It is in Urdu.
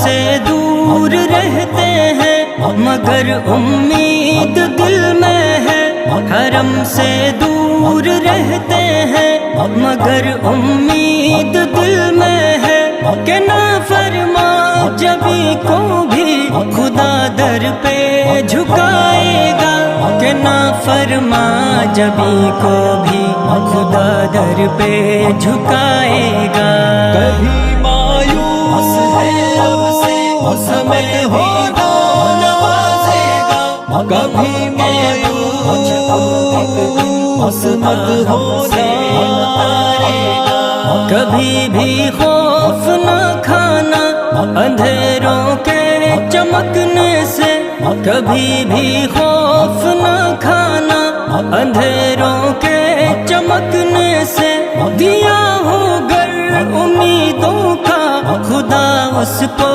سے دور رہتے ہیں مگر امید دل میں ہے، حرم سے دور رہتے ہیں مگر امید دل میں ہے، کہ نافرما جبھی کو بھی خدا در پہ جھکائے گا، کہ نافرما جبھی کو بھی خدا در پہ جھکائے گا۔ کبھی مایوس ہے اس میں ہونا نوازے گا، کبھی مایوس مت ہونے آئے گا۔ کبھی بھی خوف نہ کھانا اندھیروں کے چمکنے سے، کبھی بھی خوف نہ کھانا اندھیروں کے چمکنے سے، دیا ہو گر امیدوں کا خدا اس کو